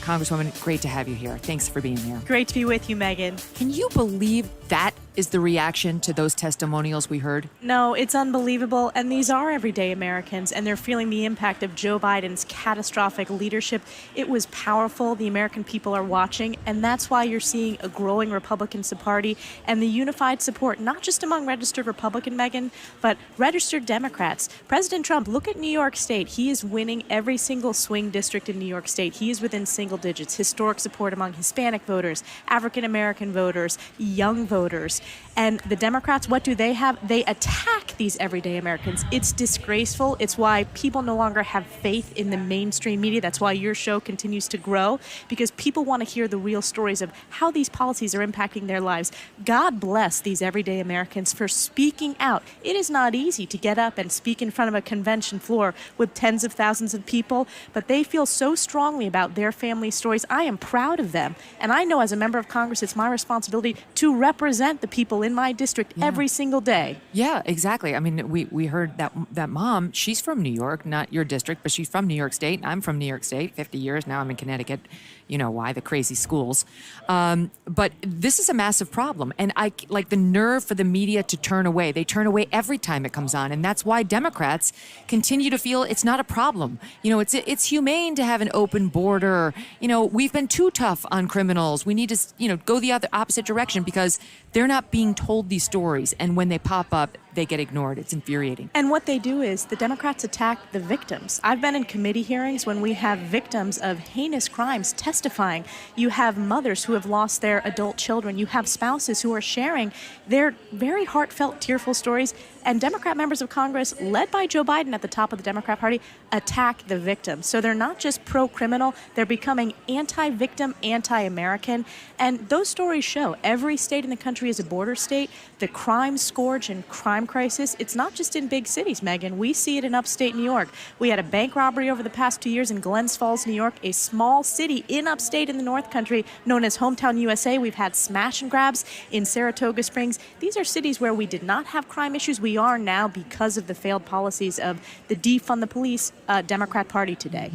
Congresswoman, great to have you here. Thanks for being here. Great to be with you, Megyn. Can you believe that is the reaction to those testimonials we heard? No, it's unbelievable. And these are everyday Americans, and they're feeling the impact of Joe Biden's catastrophic leadership. It was powerful. The American people are watching, and that's why you're seeing a growing Republican Party and the unified support, not just among registered Republican, Megyn, but registered Democrats. President Trump, look at New York State. He is winning every single swing district in New York State. He is within single digits. Historic support among Hispanic voters, African-American voters, young voters. And the Democrats, what do they have? They attack these everyday Americans. It's disgraceful. It's why people no longer have faith in the mainstream media. That's why your show continues to grow, because people want to hear the real stories of how these policies are impacting their lives. God bless these everyday Americans for speaking out. It is not easy to get up and speak in front of a convention floor with tens of thousands of people, but they feel so strongly about their family stories. I am proud of them. And I know as a member of Congress, it's my responsibility to represent the people in my district every single day. Yeah, exactly. I mean, we heard that mom, she's from New York, not your district, but she's from New York State. I'm from New York State, 50 years. Now I'm in Connecticut. You know why, the crazy schools. But this is a massive problem. And I like the nerve for the media to turn away. They turn away every time it comes on. And that's why Democrats continue to feel it's not a problem. You know, it's humane to have an open border. You know, we've been too tough on criminals. We need to, go the opposite direction, because they're not being told these stories. And when they pop up, they get ignored. It's infuriating. And what they do is the Democrats attack the victims. I've been in committee hearings when we have victims of heinous crimes testifying. You have mothers who have lost their adult children. You have spouses who are sharing their very heartfelt, tearful stories. And Democrat members of Congress, led by Joe Biden at the top of the Democrat Party, attack the victims. So they're not just pro-criminal, they're becoming anti-victim, anti-American. And those stories show every state in the country is a border state. The crime scourge and crime crisis, it's not just in big cities, Megyn. We see it in upstate New York. We had a bank robbery over the past 2 years in Glens Falls, New York, a small city in upstate in the North Country known as Hometown USA. We've had smash and grabs in Saratoga Springs. These are cities where we did not have crime issues. We are now because of the failed policies of the defund the police Democrat Party today.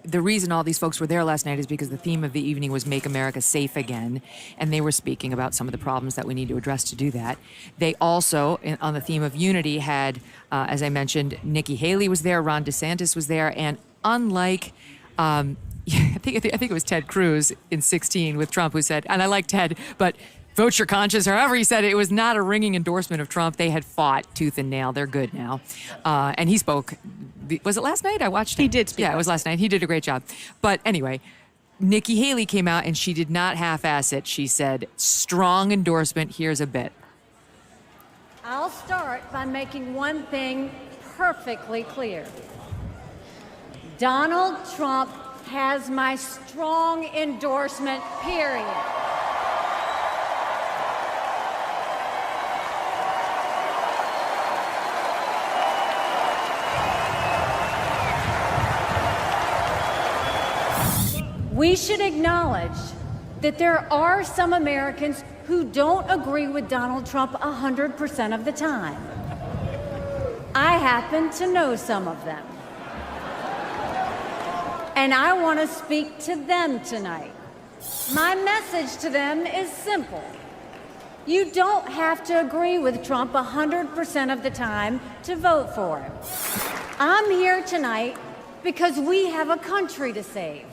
The reason all these folks were there last night is because the theme of the evening was Make America Safe Again. And they were speaking about some of the problems that we need to address to do that. They also, on the theme of unity, had, as I mentioned, Nikki Haley was there, Ron DeSantis was there, and unlike, I think it was Ted Cruz in 2016 with Trump who said, and I like Ted, but vote your conscience, or however he said it, it was not a ringing endorsement of Trump. They had fought tooth and nail. They're good now. And he spoke, was it last night? I watched him. He did speak. Yeah, it was last night. He did a great job. But anyway, Nikki Haley came out and she did not half-ass it. She said, strong endorsement, here's a bit. I'll start by making one thing perfectly clear. Donald Trump has my strong endorsement, period. We should acknowledge that there are some Americans who don't agree with Donald Trump 100% of the time. I happen to know some of them. And I want to speak to them tonight. My message to them is simple. You don't have to agree with Trump 100% of the time to vote for him. I'm here tonight because we have a country to save.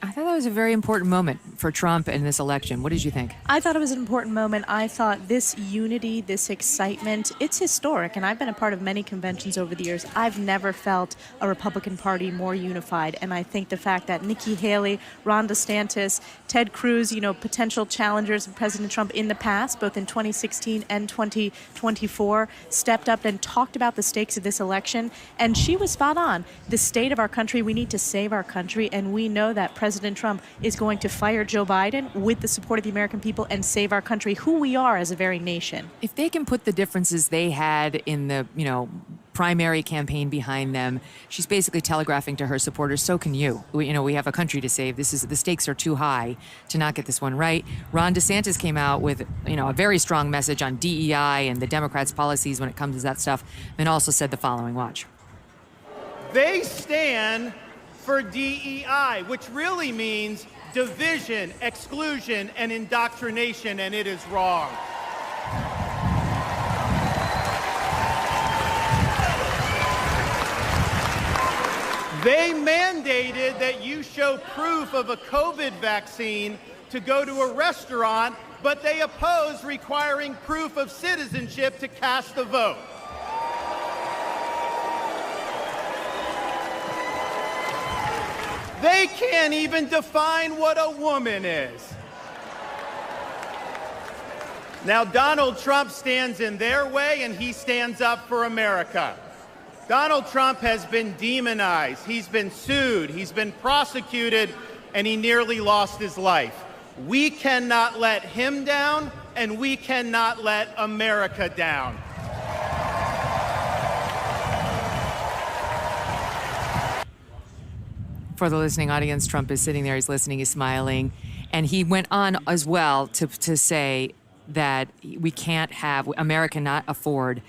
I thought that was a very important moment for Trump in this election. What did you think? I thought it was an important moment. I thought this unity, this excitement, it's historic. And I've been a part of many conventions over the years. I've never felt a Republican Party more unified. And I think the fact that Nikki Haley, Ron DeSantis, Ted Cruz, potential challengers of President Trump in the past, both in 2016 and 2024, stepped up and talked about the stakes of this election. And she was spot on. The state of our country, we need to save our country. And we know that President Trump is going to fire Joe Biden with the support of the American people and save our country, who we are as a very nation. If they can put the differences they had in the, primary campaign behind them, she's basically telegraphing to her supporters, so can you. We have a country to save. The stakes are too high to not get this one right. Ron DeSantis came out with, a very strong message on DEI and the Democrats' policies when it comes to that stuff, and also said the following, watch. They stand for DEI, which really means division, exclusion, and indoctrination, and it is wrong. They mandated that you show proof of a COVID vaccine to go to a restaurant, but they oppose requiring proof of citizenship to cast a vote. They can't even define what a woman is. Now, Donald Trump stands in their way, and he stands up for America. Donald Trump has been demonized. He's been sued. He's been prosecuted, and he nearly lost his life. We cannot let him down, and we cannot let America down. For the listening audience, Trump is sitting there, he's listening, he's smiling. And he went on as well to say that we can't have, America cannot afford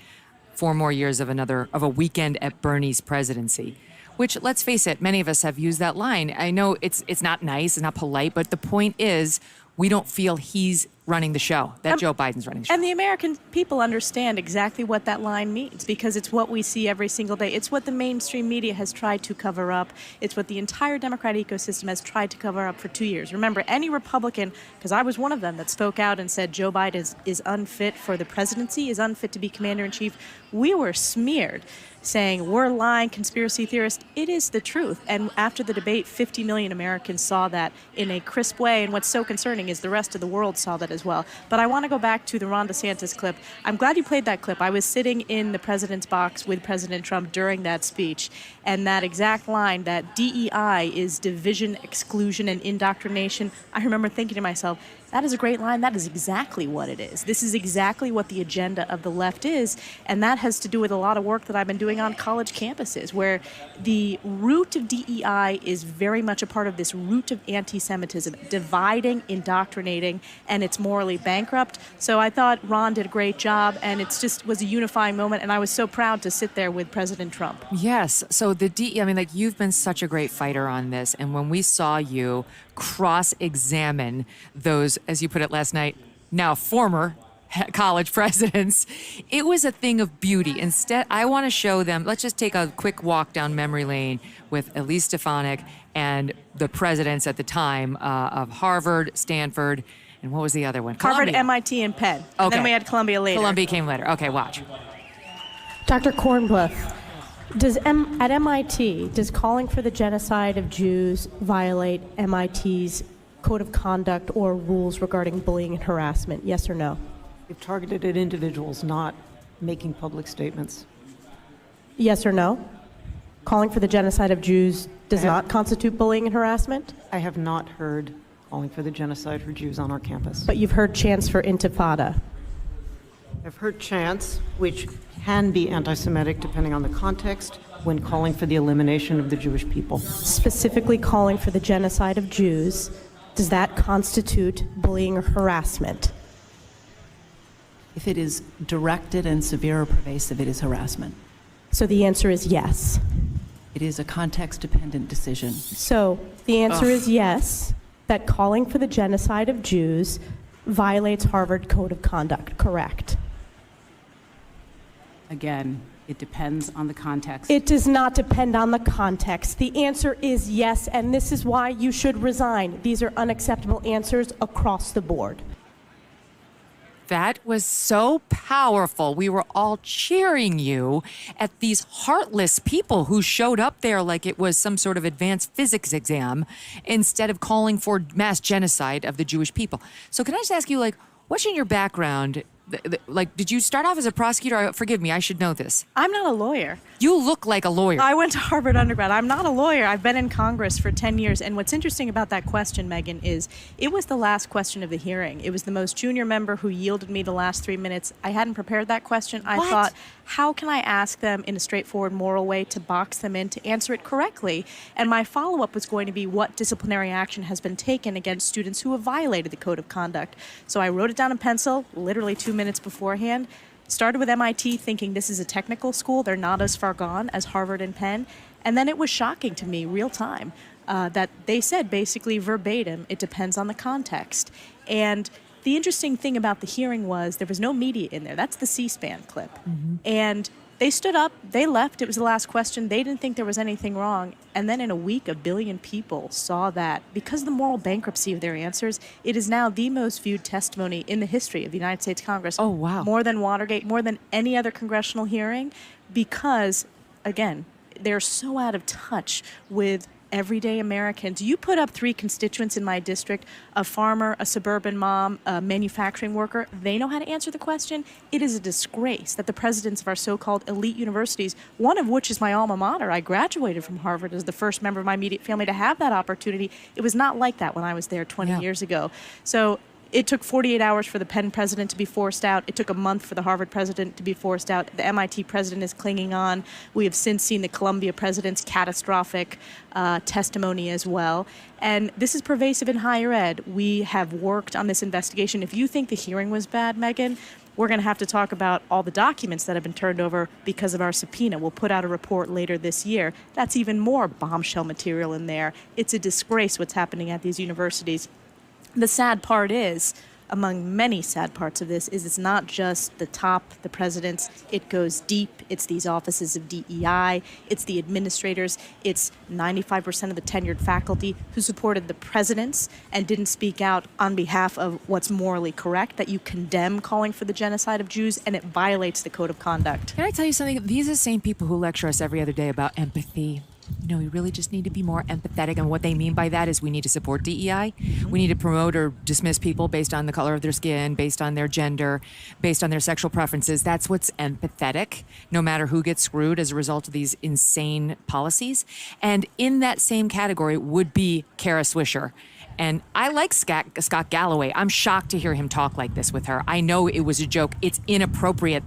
4 more years of a weekend at Bernie's presidency. Which, let's face it, many of us have used that line. I know it's not nice, it's not polite, but the point is we don't feel he's running the show, that Joe Biden's running the show. And the American people understand exactly what that line means because it's what we see every single day. It's what the mainstream media has tried to cover up. It's what the entire Democrat ecosystem has tried to cover up for 2 years. Remember, any Republican, because I was one of them that spoke out and said Joe Biden is unfit for the presidency, is unfit to be commander-in-chief, we were smeared, saying we're lying, conspiracy theorists. It is the truth. And after the debate, 50 million Americans saw that in a crisp way. And what's so concerning is the rest of the world saw that as well. But I want to go back to the Ron DeSantis clip. I'm glad you played that clip. I was sitting in the president's box with President Trump during that speech. And that exact line, that DEI is division, exclusion, and indoctrination, I remember thinking to myself, that is a great line. That is exactly what it is. This is exactly what the agenda of the left is. And that has to do with a lot of work that I've been doing on college campuses, where the root of DEI is very much a part of this root of anti-Semitism, dividing, indoctrinating, and it's morally bankrupt. So I thought Ron did a great job, and it just was a unifying moment. And I was so proud to sit there with President Trump. Yes. So the DEI, I mean, like, you've been such a great fighter on this. And when we saw you cross-examine those, as you put it last night, now former college presidents, it was a thing of beauty. Instead, I want to show them, let's just take a quick walk down memory lane with Elise Stefanik and the presidents at the time of Harvard, Stanford, and what was the other one? Harvard, Columbia. MIT, and Penn. Okay. And then we had Columbia later. Columbia came later. Okay, watch. Dr. Kornbluth, at MIT, does calling for the genocide of Jews violate MIT's code of conduct or rules regarding bullying and harassment? Yes or no? We've targeted at individuals, not making public statements. Yes or no? Calling for the genocide of Jews does not constitute bullying and harassment? I have not heard calling for the genocide for Jews on our campus. But you've heard chants for intifada. I've heard chants, which can be anti-Semitic depending on the context, when calling for the elimination of the Jewish people. Specifically calling for the genocide of Jews, does that constitute bullying or harassment? If it is directed and severe or pervasive, it is harassment. So the answer is yes. It is a context-dependent decision. So the answer is yes, that calling for the genocide of Jews violates Harvard Code of Conduct, correct? Again, it depends on the context. It does not depend on the context. The answer is yes, and this is why you should resign. These are unacceptable answers across the board. That was so powerful. We were all cheering you at these heartless people who showed up there like it was some sort of advanced physics exam instead of calling for mass genocide of the Jewish people. So can I just ask you, like, what's in your background? Like, did you start off as a prosecutor? Forgive me, I should know this. I'm not a lawyer. You look like a lawyer. I went to Harvard undergrad. I'm not a lawyer. I've been in Congress for 10 years. And what's interesting about that question, Megyn, is it was the last question of the hearing. It was the most junior member who yielded me the last 3 minutes. I hadn't prepared that question. I thought, how can I ask them in a straightforward, moral way to box them in to answer it correctly? And my follow-up was going to be what disciplinary action has been taken against students who have violated the code of conduct. So I wrote it down in pencil, literally 2 minutes beforehand. Started with MIT thinking this is a technical school. They're not as far gone as Harvard and Penn. And then it was shocking to me, real time, that they said basically verbatim, it depends on the context. And the interesting thing about the hearing was there was no media in there. That's the C-SPAN clip. And they stood up, they left, it was the last question, they didn't think there was anything wrong, and then in a week, 1 billion people saw that. Because of the moral bankruptcy of their answers, it is now the most viewed testimony in the history of the United States Congress. Oh, wow. More than Watergate, more than any other congressional hearing, because, again, they're so out of touch with everyday Americans. You put up 3 constituents in my district, a farmer, a suburban mom, a manufacturing worker. They know how to answer the question. It is a disgrace that the presidents of our so-called elite universities, one of which is my alma mater, I graduated from Harvard as the first member of my immediate family to have that opportunity. It was not like that when I was there 20 years ago. So it took 48 hours for the Penn president to be forced out. It took a month for the Harvard president to be forced out. The MIT president is clinging on. We have since seen the Columbia president's catastrophic testimony as well. And this is pervasive in higher ed. We have worked on this investigation. If you think the hearing was bad, Megyn, we're going to have to talk about all the documents that have been turned over because of our subpoena. We'll put out a report later this year. That's even more bombshell material in there. It's a disgrace what's happening at these universities. The sad part is, among many sad parts of this, is it's not just the top, the presidents. It goes deep. It's these offices of DEI. It's the administrators. It's 95% of the tenured faculty who supported the presidents and didn't speak out on behalf of what's morally correct, that you condemn calling for the genocide of Jews, and it violates the code of conduct. Can I tell you something? These are the same people who lecture us every other day about empathy. You know, we really just need to be more empathetic. And what they mean by that is we need to support DEI. We need to promote or dismiss people based on the color of their skin, based on their gender, based on their sexual preferences. That's what's empathetic, no matter who gets screwed as a result of these insane policies. And in that same category would be Kara Swisher. And I like Scott Galloway. I'm shocked to hear him talk like this with her. I know it was a joke. It's inappropriate.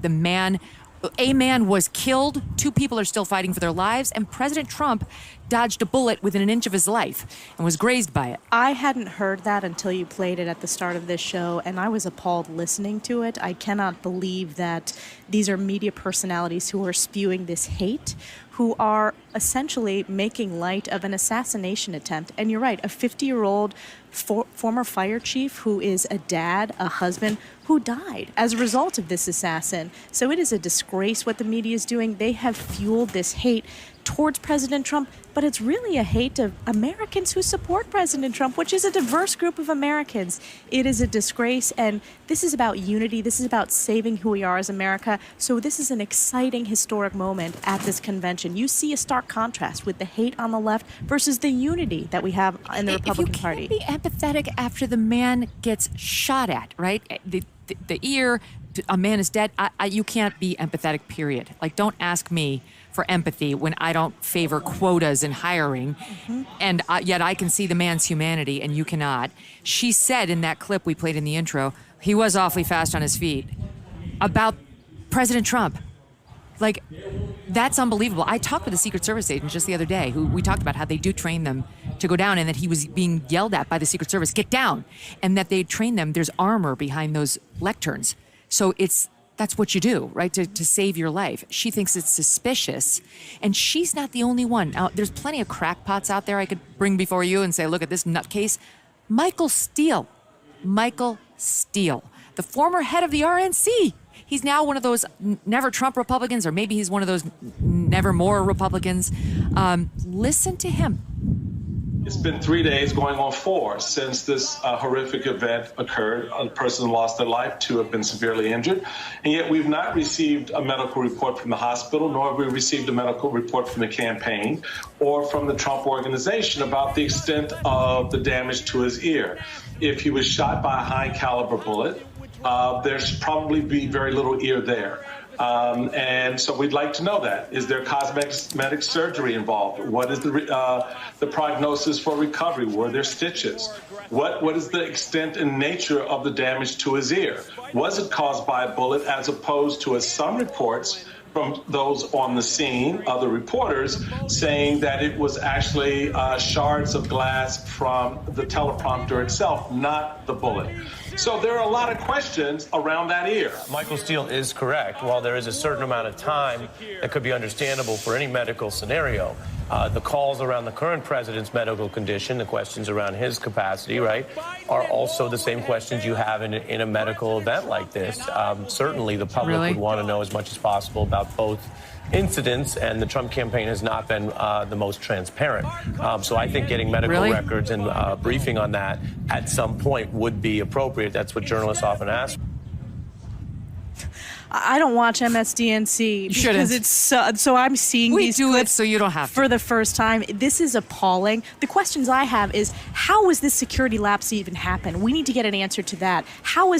A man was killed. 2 people are still fighting for their lives. And President Trump dodged a bullet within an inch of his life and was grazed by it. I hadn't heard that until you played it at the start of this show, and I was appalled listening to it. I cannot believe that these are media personalities who are spewing this hate, who are essentially making light of an assassination attempt. And you're right, a 50-year-old former fire chief who is a dad, a husband, who died as a result of this assassin. So it is a disgrace what the media is doing. They have fueled this hate towards President Trump, but it's really a hate of Americans who support President Trump, which is a diverse group of Americans. It is a disgrace, and this is about unity. This is about saving who we are as America. So this is an exciting, historic moment at this convention. You see a stark contrast with the hate on the left versus the unity that we have in the Republican Party. You can't be empathetic after the man gets shot at, right? The ear, a man is dead. You can't be empathetic, period. Like, don't ask me for empathy when I don't favor quotas in hiring, and yet I can see the man's humanity and you cannot. She said in that clip we played in the intro, he was awfully fast on his feet, about President Trump. Like, that's unbelievable. I talked with a Secret Service agent just the other day who we talked about how they do train them to go down, and that he was being yelled at by the Secret Service, get down, and that they train them. There's armor behind those lecterns. So that's what you do, right, to save your life. She thinks it's suspicious, and she's not the only one. Now, there's plenty of crackpots out there I could bring before you and say, look at this nutcase. Michael Steele, the former head of the RNC. He's now one of those never Trump Republicans, or maybe he's one of those never more Republicans. Listen to him. It's been 3 days, going on 4, since this horrific event occurred. A person lost their life, 2 have been severely injured, and yet we've not received a medical report from the hospital, nor have we received a medical report from the campaign or from the Trump organization about the extent of the damage to his ear. If he was shot by a high-caliber bullet, there's probably be very little ear there. And so we'd like to know that. Is there cosmetic surgery involved? What is the prognosis for recovery? Were there stitches? What is the extent and nature of the damage to his ear? Was it caused by a bullet, as opposed to, as some reports from those on the scene, other reporters, saying that it was actually shards of glass from the teleprompter itself, not the bullet? So there are a lot of questions around that ear. Michael Steele is correct. While there is a certain amount of time that could be understandable for any medical scenario, The calls around the current president's medical condition, the questions around his capacity, right, are also the same questions you have in a medical event like this. Certainly the public would want to know as much as possible about both incidents, and the Trump campaign has not been the most transparent. So I think getting medical records and briefing on that at some point would be appropriate. That's what journalists often ask. I don't watch MSDNC because it's so I'm seeing these clips so you don't have for the first time. This is appalling. The questions I have is, how was this security lapse even happen? We need to get an answer to that. How is this